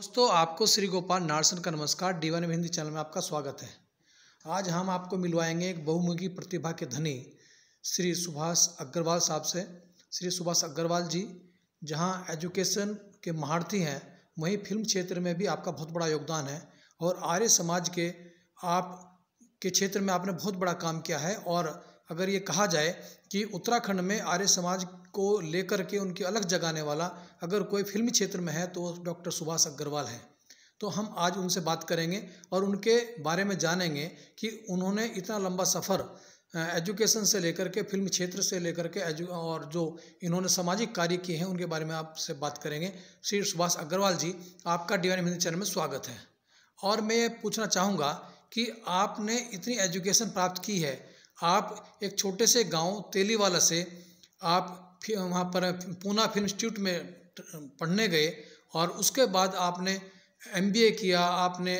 दोस्तों, आपको श्री गोपाल नारसन का नमस्कार। D1 हिंदी चैनल में आपका स्वागत है। आज हम आपको मिलवाएंगे एक बहुमुखी प्रतिभा के धनी श्री सुभाष अग्रवाल साहब से। श्री सुभाष अग्रवाल जी जहां एजुकेशन के महारथी हैं, वहीं फिल्म क्षेत्र में भी आपका बहुत बड़ा योगदान है और आर्य समाज के आप के क्षेत्र में आपने बहुत बड़ा काम किया है। और अगर ये कहा जाए कि उत्तराखंड में आर्य समाज को लेकर के उनकी अलग जगाने वाला अगर कोई फिल्मी क्षेत्र में है तो डॉक्टर सुभाष अग्रवाल है। तो हम आज उनसे बात करेंगे और उनके बारे में जानेंगे कि उन्होंने इतना लंबा सफ़र एजुकेशन से लेकर के फिल्म क्षेत्र से लेकर के और जो इन्होंने सामाजिक कार्य किए हैं उनके बारे में आपसे बात करेंगे। श्री सुभाष अग्रवाल जी, आपका D1 हिंदी चैनल में स्वागत है। और मैं ये पूछना चाहूँगा कि आपने इतनी एजुकेशन प्राप्त की है, आप एक छोटे से गांव तेलीवाला से आप वहाँ पर पूना फिल्म इंस्टीट्यूट में पढ़ने गए और उसके बाद आपने MBA किया, आपने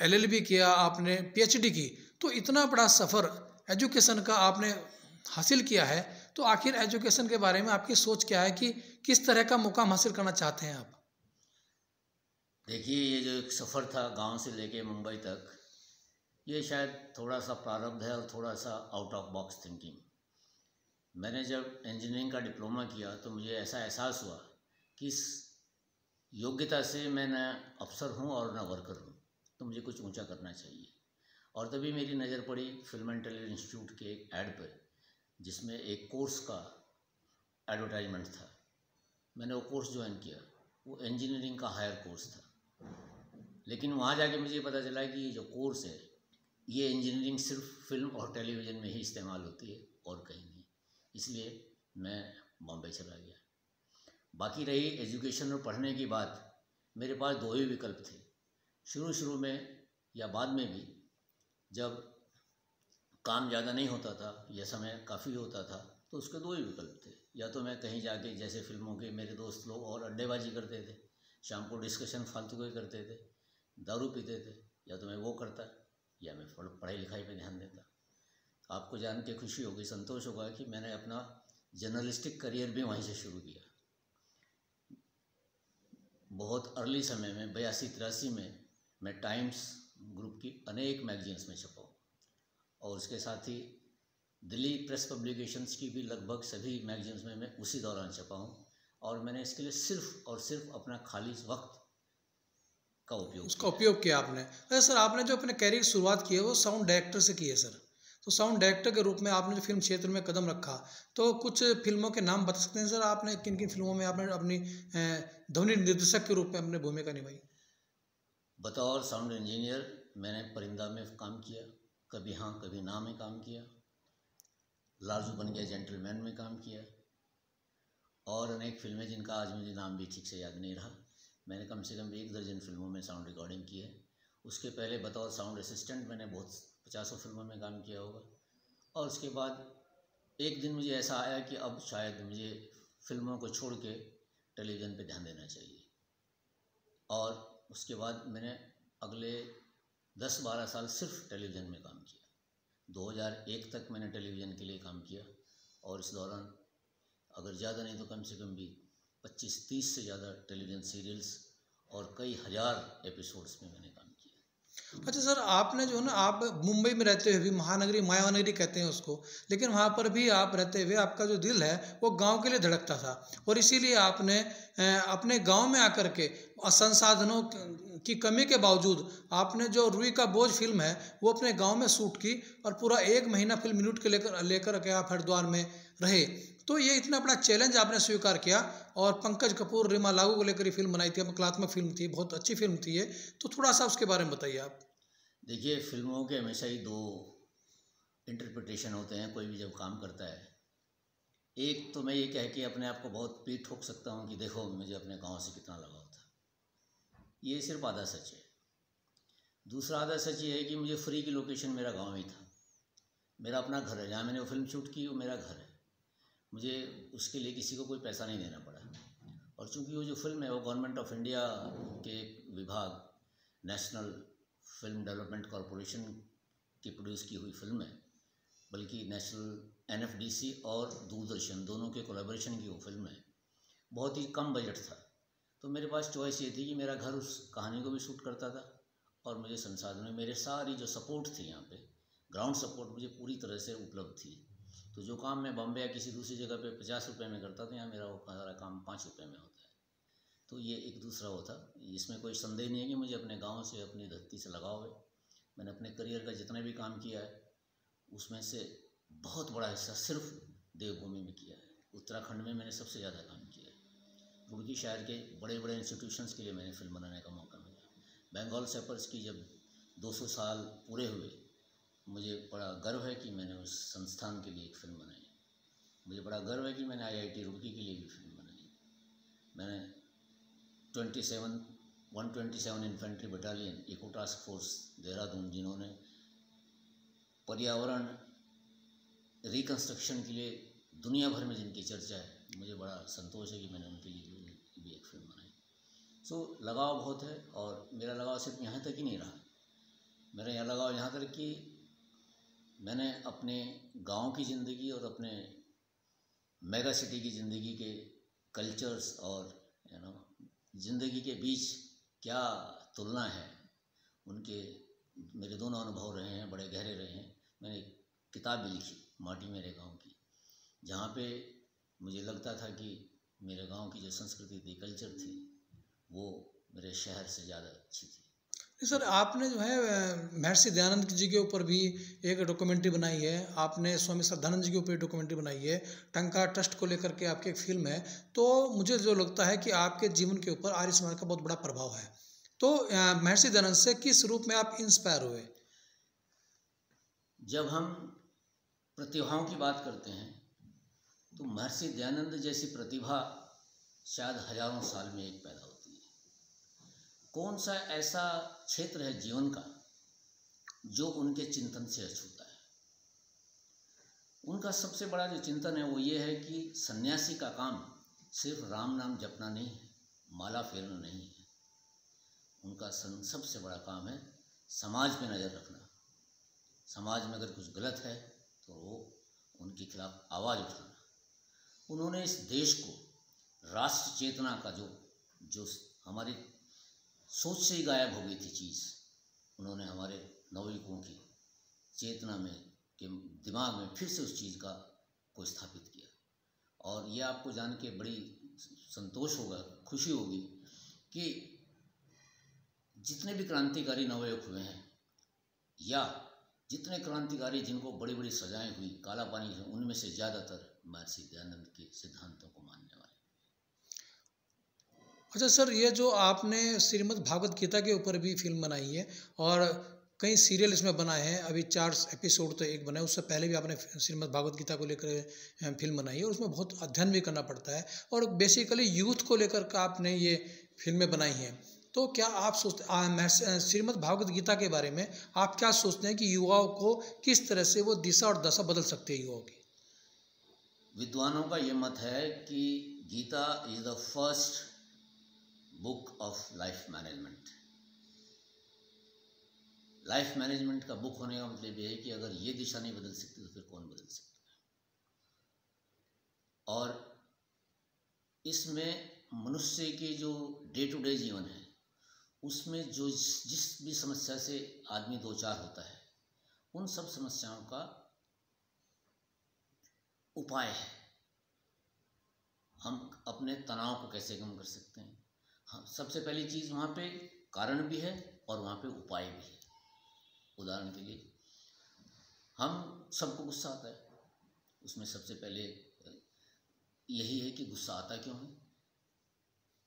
LLB किया, आपने PhD की। तो इतना बड़ा सफ़र एजुकेशन का आपने हासिल किया है, तो आखिर एजुकेशन के बारे में आपकी सोच क्या है कि किस तरह का मुकाम हासिल करना चाहते हैं आप? देखिए, ये जो एक सफ़र था गांव से लेके मुंबई तक, ये शायद थोड़ा सा प्रारब्ध है और थोड़ा सा आउट ऑफ बॉक्स थिंकिंग। मैंने जब इंजीनियरिंग का डिप्लोमा किया तो मुझे ऐसा एहसास हुआ कि इस योग्यता से मैं न अफसर हूँ और न वर्कर हूँ, तो मुझे कुछ ऊंचा करना चाहिए। और तभी मेरी नज़र पड़ी फिल्म एंड टेलीविजन इंस्टीट्यूट के एक ऐड पर, जिसमें एक कोर्स का एडवर्टाइजमेंट था। मैंने वो कोर्स ज्वाइन किया। वो इंजीनियरिंग का हायर कोर्स था, लेकिन वहाँ जाके मुझे पता चला कि ये जो कोर्स है, ये इंजीनियरिंग सिर्फ फिल्म और टेलीविज़न में ही इस्तेमाल होती है और कहीं नहीं। इसलिए मैं बॉम्बे चला गया। बाकी रही एजुकेशन और पढ़ने की बात, मेरे पास दो ही विकल्प थे। शुरू में या बाद में भी, जब काम ज़्यादा नहीं होता था या समय काफ़ी होता था, तो उसके दो ही विकल्प थे। या तो मैं कहीं जाके, जैसे फिल्मों के मेरे दोस्त लोग और अड्डेबाजी करते थे, शाम को डिस्कशन फालतू के करते थे, दारू पीते थे, या तो मैं वो करता या मैं पढ़ाई लिखाई पे ध्यान देता। आपको जान के खुशी होगी, संतोष होगा कि मैंने अपना जर्नलिस्टिक करियर भी वहीं से शुरू किया। बहुत अर्ली समय में 82-83 में मैं टाइम्स ग्रुप की अनेक मैगजीन्स में छपा और उसके साथ ही दिल्ली प्रेस पब्लिकेशंस की भी लगभग सभी मैगजीन्स में मैं उसी दौरान छपा हूँ। और मैंने इसके लिए सिर्फ और सिर्फ अपना खाली वक्त का उपयोग किया आपने। अरे सर, आपने जो अपने कैरियर की शुरुआत की है वो साउंड डायरेक्टर से की है सर। तो साउंड डायरेक्टर के रूप में आपने जो फिल्म क्षेत्र में कदम रखा, तो कुछ फिल्मों के नाम बता सकते हैं सर? आपने किन किन फिल्मों में आपने अपनी ध्वनि निर्देशक के रूप में अपनी भूमिका निभाई? बतौर साउंड इंजीनियर मैंने परिंदा में काम किया, कभी हाँ कभी ना में काम किया, लार्जू बन गया जेंटलमैन में काम किया, और अनेक फिल्में जिनका आज मुझे नाम भी ठीक से याद नहीं रहा। मैंने कम से कम 1 दर्जन फिल्मों में साउंड रिकॉर्डिंग की है। उसके पहले बतौर साउंड असिस्टेंट मैंने बहुत 50 फिल्मों में काम किया होगा। और उसके बाद एक दिन मुझे ऐसा आया कि अब शायद मुझे फिल्मों को छोड़ के टेलीविज़न पे ध्यान देना चाहिए। और उसके बाद मैंने अगले 10-12 साल सिर्फ टेलीविज़न में काम किया। 2001 तक मैंने टेलीविज़न के लिए काम किया और इस दौरान अगर ज़्यादा नहीं तो कम से कम भी 25-30 से ज़्यादा टेलीविज़न सीरियल्स और कई हज़ार एपिसोड्स में मैंने काम किया। अच्छा सर, आपने जो है ना, आप मुंबई में रहते हुए भी, महानगरी मायानगरी कहते हैं उसको, लेकिन वहाँ पर भी आप रहते हुए आपका जो दिल है वो गांव के लिए धड़कता था और इसीलिए आपने अपने गांव में आकर के संसाधनों की कमी के बावजूद आपने जो रुई का बोझ फिल्म है वो अपने गांव में शूट की और पूरा 1 महीना फिल्म यूनिट के लेकर के आप हरिद्वार में रहे। तो ये इतना बड़ा चैलेंज आपने स्वीकार किया और पंकज कपूर, रीमा लागू को लेकर ये फिल्म बनाई थी, कलात्मक फिल्म थी, बहुत अच्छी फिल्म थी ये। तो थोड़ा सा उसके बारे में बताइए आप। देखिए, फिल्मों के हमेशा ही दो इंटरप्रिटेशन होते हैं कोई भी जब काम करता है। एक तो मैं ये कह के अपने आप को बहुत पीठ ठोक सकता हूँ कि देखो मुझे अपने गांव से कितना लगाव था, ये सिर्फ आधा सच है। दूसरा आधा सच ये है कि मुझे फ्री की लोकेशन मेरा गांव ही था। मेरा अपना घर है, जहाँ मैंने वो फिल्म शूट की वो मेरा घर है। मुझे उसके लिए किसी को कोई पैसा नहीं देना पड़ा। और चूँकि वो जो फिल्म है वो गवर्नमेंट ऑफ इंडिया के विभाग, नेशनल फिल्म डेवलपमेंट कॉरपोरेशन की प्रोड्यूस की हुई फिल्म है, बल्कि नेशनल NFDC और दूरदर्शन दोनों के कोलैबोरेशन की वो फिल्म है। बहुत ही कम बजट था, तो मेरे पास चॉइस ये थी कि मेरा घर उस कहानी को भी शूट करता था और मुझे संसाधन, मेरे सारी जो सपोर्ट थी यहाँ पे, ग्राउंड सपोर्ट मुझे पूरी तरह से उपलब्ध थी। तो जो काम मैं बॉम्बे या किसी दूसरी जगह पे 50 रुपये में करता था, यहाँ मेरा वो सारा काम 5 रुपये में होता है। तो ये एक दूसरा वो था। इसमें कोई संदेह नहीं है कि मुझे अपने गांव से, अपनी धरती से लगाव है। मैंने अपने करियर का जितना भी काम किया है उसमें से बहुत बड़ा हिस्सा सिर्फ देवभूमि में किया है। उत्तराखंड में मैंने सबसे ज़्यादा काम किया है। रुड़की शहर के बड़े बड़े इंस्टीट्यूशंस के लिए मैंने फिल्म बनाने का मौका मिला। बंगाल सेपर्स की जब 200 साल पूरे हुए, मुझे बड़ा गर्व है कि मैंने उस संस्थान के लिए एक फ़िल्म बनाई। मुझे बड़ा गर्व है कि मैंने IIT रुड़की के लिए भी फिल्म बनाई। मैंने 127 infantry battalion, eco task force Dehradun, जिन्होंने पर्यावरण रिकन्स्ट्रक्शन के लिए दुनिया भर में जिनकी चर्चा है, मुझे बड़ा संतोष है कि मैंने उनके लिए भी एक फिल्म बनाई। लगाव बहुत है। और मेरा लगाव सिर्फ यहाँ तक ही नहीं रहा। मेरा यहाँ लगाव यहाँ तक कि मैंने अपने गांव की ज़िंदगी और अपने मेगा सिटी की ज़िंदगी के कल्चर्स और ज़िंदगी के बीच क्या तुलना है, उनके मेरे दोनों अनुभव रहे हैं, बड़े गहरे रहे हैं। मैंने एक किताब भी लिखी, माटी मेरे गांव की, जहाँ पे मुझे लगता था कि मेरे गांव की जो संस्कृति थी, कल्चर थी, वो मेरे शहर से ज़्यादा अच्छी थी। सर, आपने जो है महर्षि दयानंद जी के ऊपर भी एक डॉक्यूमेंट्री बनाई है, आपने स्वामी श्रद्धानंद जी के ऊपर डॉक्यूमेंट्री बनाई है, टंका ट्रस्ट को लेकर के आपकी एक फिल्म है। तो मुझे जो लगता है कि आपके जीवन के ऊपर आर्य समाज का बहुत बड़ा प्रभाव है। तो महर्षि दयानंद से किस रूप में आप इंस्पायर हुए? जब हम प्रतिभाओं की बात करते हैं तो महर्षि दयानंद जैसी प्रतिभा शायद हजारों साल में एक पैदा होती है। कौन सा ऐसा क्षेत्र है जीवन का जो उनके चिंतन से अछूता है? उनका सबसे बड़ा जो चिंतन है वो ये है कि सन्यासी का काम सिर्फ राम नाम जपना नहीं है, माला फेरना नहीं है। उनका सबसे बड़ा काम है समाज पे नज़र रखना। समाज में अगर कुछ गलत है तो वो उनके खिलाफ आवाज़ उठाना। उन्होंने इस देश को राष्ट्र चेतना का जो हमारी सोच से ही गायब हो गई थी चीज़, उन्होंने हमारे नवयुवकों की चेतना में के दिमाग में फिर से उस चीज़ को स्थापित किया। और ये आपको जान के बड़ी संतोष होगा, खुशी होगी कि जितने भी क्रांतिकारी नवयुवक हुए हैं या जितने क्रांतिकारी जिनको बड़ी बड़ी सजाएं हुई, काला पानी हुई, उनमें से ज़्यादातर महर्षि दयानंद के सिद्धांतों को मानने वाले। अच्छा सर, ये जो आपने श्रीमद् भागवत गीता के ऊपर भी फिल्म बनाई है और कई सीरियल इसमें बनाए हैं, अभी 4 एपिसोड तो एक बना है, उससे पहले भी आपने श्रीमद् भागवत गीता को लेकर फिल्म बनाई है और उसमें बहुत अध्ययन भी करना पड़ता है और बेसिकली यूथ को लेकर का आपने ये फिल्में बनाई हैं। तो क्या आप सोचते श्रीमद् भागवत गीता के बारे में आप क्या सोचते हैं कि युवाओं को किस तरह से वो दिशा और दशा बदल सकते हैं युवाओं की? विद्वानों का ये मत है कि Gita is the first book of life management. Life management का बुक होने का मतलब ये है कि अगर ये दिशा नहीं बदल सकती तो फिर कौन बदल सकता है। और इसमें मनुष्य के जो डे टू डे जीवन है उसमें जो जिस भी समस्या से आदमी दो चार होता है, उन सब समस्याओं का उपाय है। हम अपने तनाव को कैसे कम कर सकते हैं? हाँ, सबसे पहली चीज़ वहाँ पे कारण भी है और वहाँ पे उपाय भी है। उदाहरण के लिए हम सबको गुस्सा आता है, उसमें सबसे पहले यही है कि गुस्सा आता क्यों है?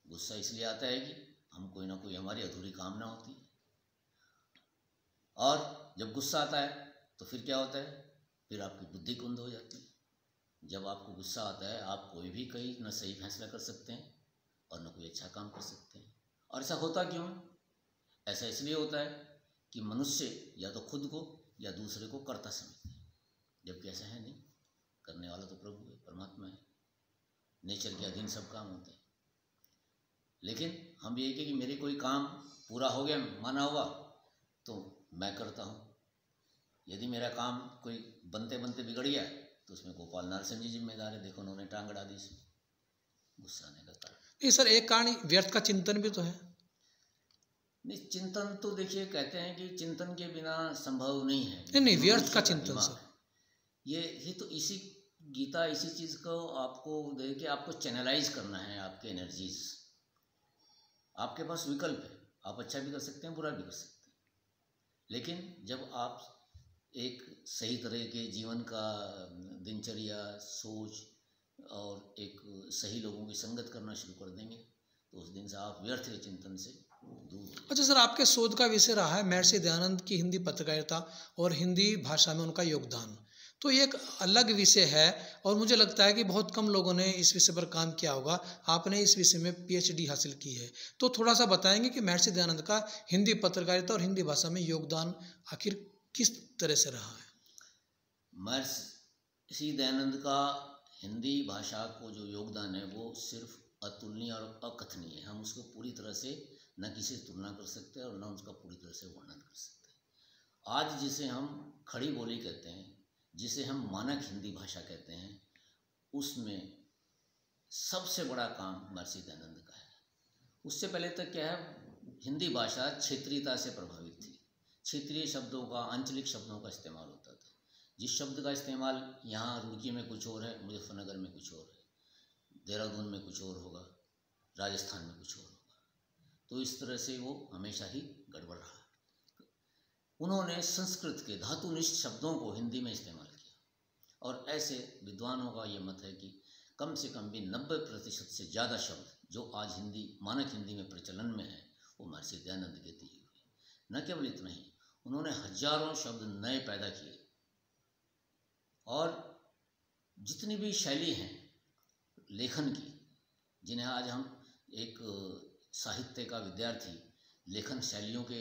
गुस्सा इसलिए आता है कि हम कोई ना कोई हमारी अधूरी कामना होती है। और जब गुस्सा आता है तो फिर क्या होता है? फिर आपकी बुद्धि कुंद हो जाती है। जब आपको गुस्सा आता है आप कोई भी न सही फैसला कर सकते हैं और न कोई अच्छा काम कर सकते हैं। और ऐसा होता क्यों? ऐसा इसलिए होता है कि मनुष्य या तो खुद को या दूसरे को कर्ता समझते हैं, जबकि ऐसा है नहीं। करने वाला तो प्रभु है, परमात्मा है। नेचर के अधीन सब काम होते हैं। लेकिन हम ये कि मेरे कोई काम पूरा हो गया, माना हुआ, तो मैं करता हूँ। यदि मेरा काम कोई बनते बनते बिगड़ गया तो उसमें गोपाल नारसिंह जी जिम्मेदार है। देखो उन्होंने टांग अड़ा दी इसमें, गुस्सा आने का कारण। नहीं सर, एक कारण व्यर्थ का चिंतन भी तो है। नहीं, चिंतन तो देखिए, कहते हैं कि चिंतन के बिना संभव नहीं है। नहीं नहीं, व्यर्थ मनुष्य का का चिंतन दिमाग, सर। ये तो इसी गीता इसी चीज़ को आपको दे के आपको चैनलाइज करना है, आपके एनर्जीज। आपके पास विकल्प है, आप अच्छा भी कर सकते हैं, बुरा भी कर सकते हैं, लेकिन जब आप एक सही तरह के जीवन का दिनचर्या, सोच और एक सही लोगों की संगत करना शुरू कर देंगे तो उस दिन से आप व्यर्थ के चिंतन से दूर। अच्छा सर, आपके शोध का विषय रहा है महर्षि दयानंद की हिंदी पत्रकारिता और हिंदी भाषा में उनका योगदान। तो ये एक अलग विषय है और मुझे लगता है कि बहुत कम लोगों ने इस विषय पर काम किया होगा। आपने इस विषय में पीएचडी हासिल की है, तो थोड़ा सा बताएंगे कि महर्षि दयानंद का हिंदी पत्रकारिता और हिंदी भाषा में योगदान आखिर किस तरह से रहा है? महर्षि दयानंद का हिंदी भाषा को जो योगदान है वो सिर्फ अतुलनीय और अकथनीय है। हम उसको पूरी तरह से न किसी से तुलना कर सकते हैं और न उसका पूरी तरह से वर्णन कर सकते हैं। आज जिसे हम खड़ी बोली कहते हैं, जिसे हम मानक हिंदी भाषा कहते हैं, उसमें सबसे बड़ा काम महर्षि दयानंद का है। उससे पहले तक क्या है, हिंदी भाषा क्षेत्रीयता से प्रभावित थी। क्षेत्रीय शब्दों का, आंचलिक शब्दों का इस्तेमाल होता था। जिस शब्द का इस्तेमाल यहाँ रुड़की में कुछ और है, मुजफ्फरनगर में कुछ और है, देहरादून में कुछ और होगा, राजस्थान में कुछ और होगा, तो इस तरह से वो हमेशा ही गड़बड़ रहा। उन्होंने संस्कृत के धातुनिष्ठ शब्दों को हिंदी में इस्तेमाल किया और ऐसे विद्वानों का ये मत है कि कम से कम भी 90% से ज़्यादा शब्द जो आज हिंदी, मानक हिंदी में प्रचलन में है, वो महर्षि दयानंद के दिए हुए। न केवल इतना ही, उन्होंने हजारों शब्द नए पैदा किए और जितनी भी शैली हैं लेखन की, जिन्हें आज हम एक साहित्य का विद्यार्थी लेखन शैलियों के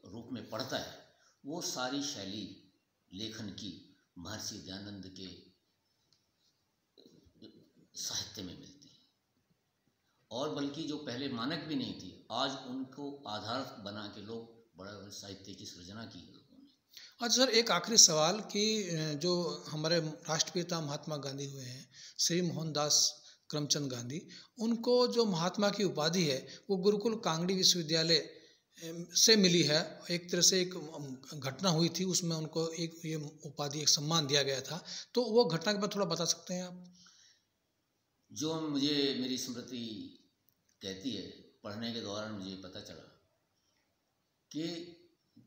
रूप में पढ़ता है, वो सारी शैली लेखन की महर्षि दयानंद के साहित्य में मिलती है। और बल्कि जो पहले मानक भी नहीं थी, आज उनको आधार बना के लोग बड़ा साहित्य की सृजना की है लोगों ने। अच्छा सर, एक आखिरी सवाल कि जो हमारे राष्ट्रपिता महात्मा गांधी हुए हैं, श्री मोहनदास करमचंद गांधी, उनको जो महात्मा की उपाधि है वो गुरुकुल कांगड़ी विश्वविद्यालय से मिली है। एक तरह से एक घटना हुई थी, उसमें उनको एक ये उपाधि, एक सम्मान दिया गया था, तो वो घटना के बारे थोड़ा बता सकते हैं आप? जो मुझे मेरी स्मृति कहती है, पढ़ने के दौरान मुझे पता चला कि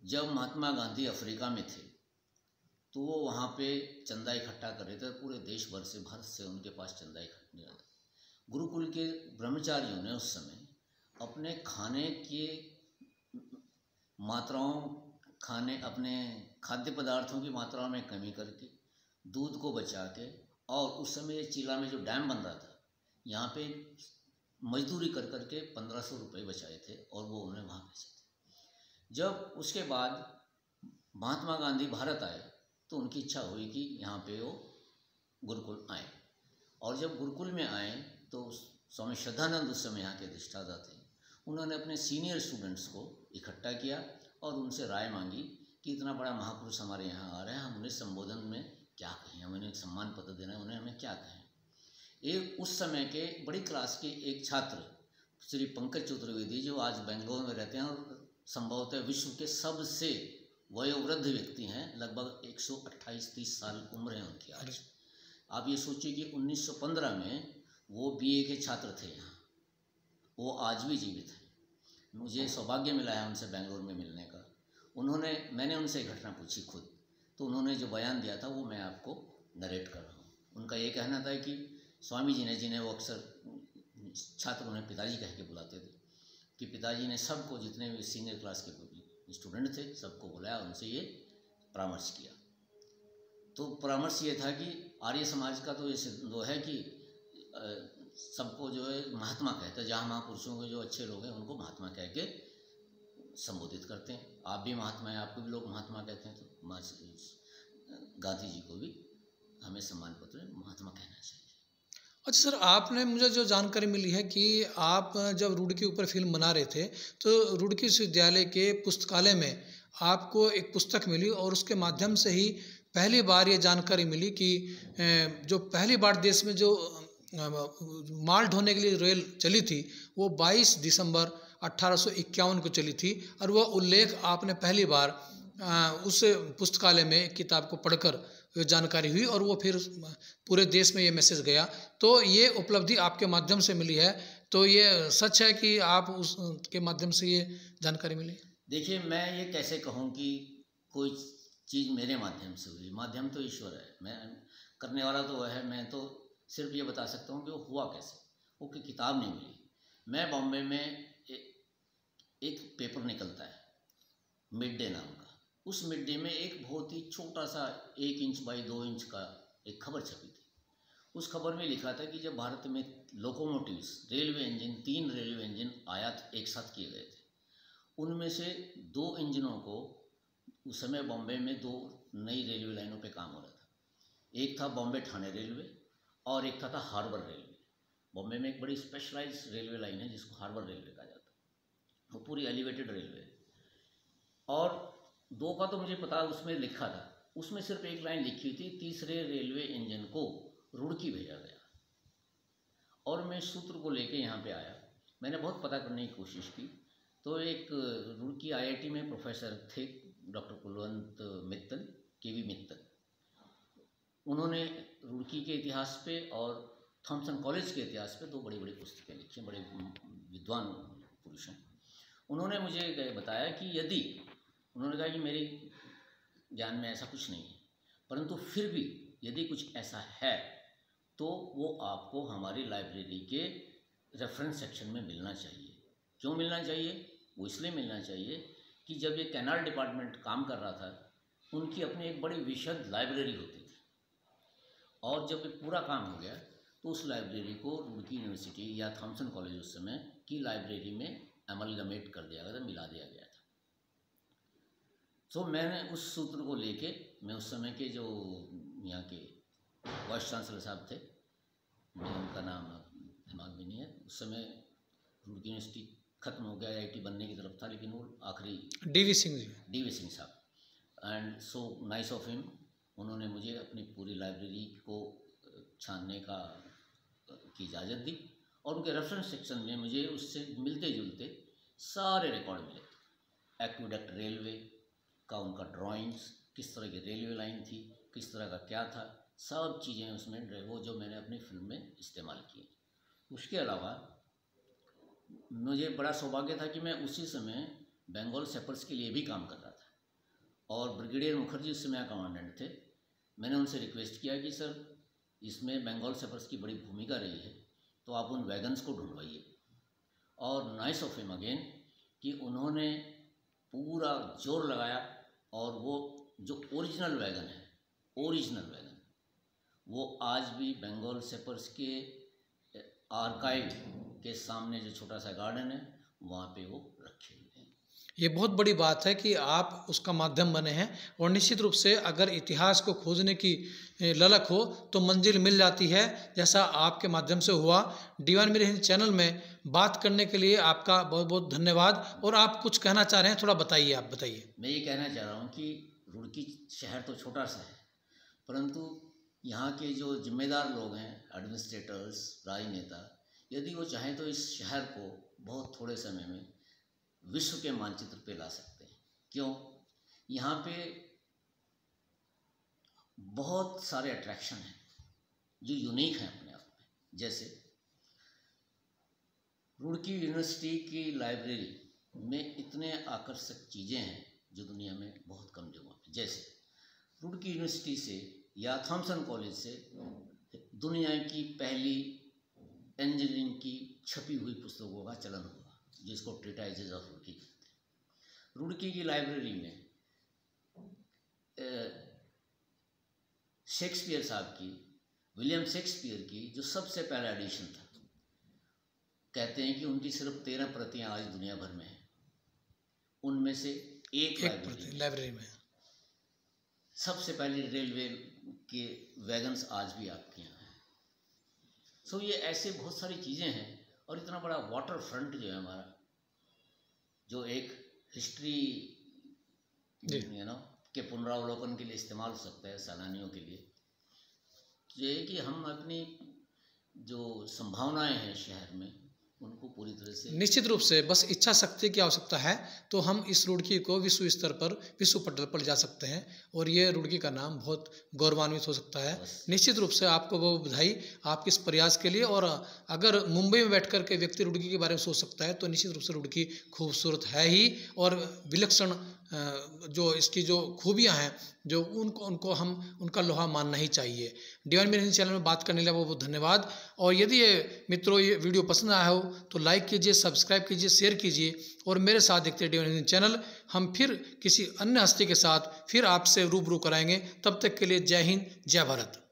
जब महात्मा गांधी अफ्रीका में थे तो वो वहाँ पे चंदा इकट्ठा कर रहे थे। पूरे देश भर से, भारत से उनके पास चंदा इकट्ठा। गुरुकुल के ब्रह्मचारियों ने उस समय अपने खाने की मात्राओं, अपने खाद्य पदार्थों की मात्राओं में कमी करके, दूध को बचा के, और उस समय चीला में जो डैम बन रहा था, यहाँ पे मजदूरी कर करके 1500 रुपये बचाए थे और वो उन्हें वहाँ भेजे थे। जब उसके बाद महात्मा गांधी भारत आए तो उनकी इच्छा हुई कि यहाँ पे वो गुरुकुल आए, और जब गुरुकुल में आए तो स्वामी श्रद्धानंद उस समय यहाँ के अधिष्ठाता थे। उन्होंने अपने सीनियर स्टूडेंट्स को इकट्ठा किया और उनसे राय मांगी कि इतना बड़ा महापुरुष हमारे यहाँ आ रहे हैं, हम उन्हें संबोधन में क्या कहें, हमें उन्हें सम्मान पत्र देना है, उन्हें हमें क्या कहें। एक उस समय के बड़ी क्लास के एक छात्र श्री पंकज चतुर्वेदी, जो आज बेंगलोर में रहते हैं और संभवतः विश्व के सबसे वयोवृद्ध व्यक्ति हैं, लगभग 128-30 साल उम्र है उनकी आज। आप ये सोचिए कि 1915 में वो बीए के छात्र थे यहाँ, वो आज भी जीवित हैं। मुझे सौभाग्य मिला है उनसे बेंगलोर में मिलने का। मैंने उनसे एक घटना पूछी खुद, तो उन्होंने जो बयान दिया था वो मैं आपको नरेट कर रहा हूँ। उनका ये कहना था कि स्वामी जी ने, जिन्हें वो अक्सर छात्र उन्हें पिताजी कह के बुलाते थे, कि पिताजी ने सबको, जितने भी सीनियर क्लास के स्टूडेंट थे, सबको बुलाया, उनसे ये परामर्श किया। तो परामर्श ये था कि आर्य समाज का तो ये सिद्ध है कि सबको जो है महात्मा कहते हैं। जहाँ महापुरुषों के जो अच्छे लोग हैं उनको महात्मा कह के संबोधित करते हैं। आप भी महात्मा हैं, आपको भी लोग महात्मा कहते हैं, तो गांधी जी को भी हमें सम्मान पत्र महात्मा कहना चाहिए। अच्छा सर, आपने, मुझे जो जानकारी मिली है कि आप जब रुड़की ऊपर फिल्म बना रहे थे तो रुड़की विश्वविद्यालय के पुस्तकालय में आपको एक पुस्तक मिली और उसके माध्यम से ही पहली बार ये जानकारी मिली कि जो पहली बार देश में जो माल ढोने के लिए रेल चली थी वो 22 दिसंबर 1851 को चली थी। और वह उल्लेख आपने पहली बार उस पुस्तकालय में किताब को पढ़कर जानकारी हुई और वो फिर पूरे देश में ये मैसेज गया। तो ये उपलब्धि आपके माध्यम से मिली है, तो ये सच है कि आप उसके माध्यम से ये जानकारी मिली? देखिए, मैं ये कैसे कहूँ कि कोई चीज़ मेरे माध्यम से हुई, माध्यम तो ईश्वर है, मैं करने वाला तो वह है। मैं तो सिर्फ ये बता सकता हूँ कि वो हुआ कैसे। वो कोई किताब नहीं मिली। मैं बॉम्बे में एक पेपर निकलता है मिड डे नाम का। उस मिड डे में एक बहुत ही छोटा सा 1 इंच बाई 2 इंच का एक खबर छपी थी। उस खबर में लिखा था कि जब भारत में locomotives, railway engine, 3 railway engine आयात एक साथ किए गए थे, उनमें से 2 इंजनों को उस समय बॉम्बे में 2 नई रेलवे लाइनों पे काम हो रहा था। एक था बॉम्बे ठाणे रेलवे और एक था हार्बर रेलवे। बॉम्बे में एक बड़ी स्पेशलाइज रेलवे लाइन है जिसको हार्बर रेलवे कहा जाता है। वो पूरी एलिवेटेड रेलवे है। और 2 का तो मुझे पता, उसमें लिखा था, उसमें सिर्फ एक लाइन लिखी थी, तीसरे रेलवे इंजन को रुड़की भेजा गया। और मैं सूत्र को लेके यहाँ पे आया। मैंने बहुत पता करने की कोशिश की। तो एक रुड़की IIT में प्रोफेसर थे डॉक्टर कुलवंत मित्तल, KV मित्तल। उन्होंने रुड़की के इतिहास पे और थॉमसन कॉलेज के इतिहास पे 2 बड़ी बड़ी पुस्तकें लिखी, बड़े विद्वान पुरुष हैं। उन्होंने मुझे बताया कि यदि, उन्होंने कहा कि मेरे ज्ञान में ऐसा कुछ नहीं है, परंतु फिर भी यदि कुछ ऐसा है तो वो आपको हमारी लाइब्रेरी के रेफरेंस सेक्शन में मिलना चाहिए। क्यों मिलना चाहिए? वो इसलिए मिलना चाहिए कि जब ये कैनाल डिपार्टमेंट काम कर रहा था, उनकी अपनी एक बड़ी विशद लाइब्रेरी होती थी। और जब ये पूरा काम हो गया तो उस लाइब्रेरी को रुड़की यूनिवर्सिटी या थॉमसन कॉलेज उस समय की लाइब्रेरी में अमलगमेट कर दिया गया था, मिला दिया गया था। तो मैंने उस सूत्र को लेके, मैं उस समय के जो यहाँ के वाइस चांसलर साहब थे, मैं उनका नाम दिमाग में नहीं है, उस समय रुड़की यूनिवर्सिटी ख़त्म हो गया, IIT बनने की तरफ था, लेकिन वो आखिरी DV सिंह जी, DV सिंह साहब, and so nice of him, उन्होंने मुझे अपनी पूरी लाइब्रेरी को छानने की इजाज़त दी। और उनके रेफरेंस सेक्शन में मुझे उससे मिलते जुलते सारे रिकॉर्ड मिले थे। एक्विडक्ट रेलवे का उनका ड्राइंग्स, किस तरह की रेलवे लाइन थी, किस तरह का क्या था, सब चीज़ें उसमें वो जो मैंने अपनी फिल्म में इस्तेमाल की। उसके अलावा मुझे बड़ा सौभाग्य था कि मैं उसी समय बंगाल सेपर्स के लिए भी काम कर रहा था और ब्रिगेडियर मुखर्जी उस समय कमांडेंट थे। मैंने उनसे रिक्वेस्ट किया कि सर, इसमें बंगाल सेपर्स की बड़ी भूमिका रही है, तो आप उन वैगन्स को ढूंढवाइए। और नाइस ऑफ हिम अगेन कि उन्होंने पूरा जोर लगाया और वो जो ओरिजिनल वैगन है, ओरिजिनल वैगन, वो आज भी बंगाल सेपर्स के आर्काइव के सामने जो छोटा सा गार्डन है, वहाँ पे वो रखे हुए हैं। ये बहुत बड़ी बात है कि आप उसका माध्यम बने हैं। और निश्चित रूप से अगर इतिहास को खोजने की ललक हो तो मंजिल मिल जाती है, जैसा आपके माध्यम से हुआ। दीवान मेरे हिंद चैनल में बात करने के लिए आपका बहुत बहुत धन्यवाद। और आप कुछ कहना चाह रहे हैं, थोड़ा बताइए, आप बताइए। मैं ये कहना चाह रहा हूँ कि रुड़की शहर तो छोटा सा है, परंतु यहाँ के जो जिम्मेदार लोग हैं, एडमिनिस्ट्रेटर्स, राजनेता, यदि वो चाहें तो इस शहर को बहुत थोड़े समय में विश्व के मानचित्र पे ला सकते हैं। क्यों? यहाँ पे बहुत सारे अट्रैक्शन हैं जो यूनिक हैं अपने आप में। जैसे रुड़की यूनिवर्सिटी की लाइब्रेरी में इतने आकर्षक चीज़ें हैं जो दुनिया में बहुत कम जगहों पे। जैसे रुड़की यूनिवर्सिटी से या थॉमसन कॉलेज से दुनिया की पहली इंजीनियरिंग की छपी हुई पुस्तकों का चलन हुआ, जिसको ट्रीटाइजेज ऑफ रुड़की कहते हैं। रुड़की की लाइब्रेरी में शेक्सपियर साहब की, विलियम शेक्सपियर की जो सबसे पहला एडिशन था, कहते हैं कि उनकी सिर्फ 13 प्रतियां आज दुनिया भर में हैं। उनमें से एक लाइब्रेरी में सबसे पहले रेलवे के वैगन्स आज भी आपके यहाँ हैं। सो ये ऐसे बहुत सारी चीज़ें हैं। और इतना बड़ा वाटर फ्रंट जो है हमारा, जो एक हिस्ट्री के पुनरावलोकन के लिए इस्तेमाल हो सकता है सैलानियों के लिए, ये कि हम अपनी जो संभावनाएं हैं शहर में उनको पूरी तरह से निश्चित रूप से बस इच्छा शक्ति की आवश्यकता है तो हम इस रुड़की को विश्व स्तर पर, विश्व पटल पर जा सकते हैं और ये रुड़की का नाम बहुत गौरवान्वित हो सकता है। निश्चित रूप से आपको वो बधाई आपके इस प्रयास के लिए। और अगर मुंबई में बैठ कर के व्यक्ति रुड़की के बारे में सोच सकता है तो निश्चित रूप से रुड़की खूबसूरत है ही, और विलक्षण जो इसकी जो खूबियाँ हैं जो उनको हम उनका लोहा मानना ही चाहिए। डिवाइन मीर हिंदी चैनल में बात करने के लिए बहुत बहुत धन्यवाद। और यदि ये मित्रों ये वीडियो पसंद आया हो तो लाइक कीजिए, सब्सक्राइब कीजिए, शेयर कीजिए और मेरे साथ देखते हैं डिवाइन हिंदी चैनल। हम फिर किसी अन्य हस्ती के साथ फिर आपसे रूबरू कराएंगे। तब तक के लिए जय हिंद, जय भारत।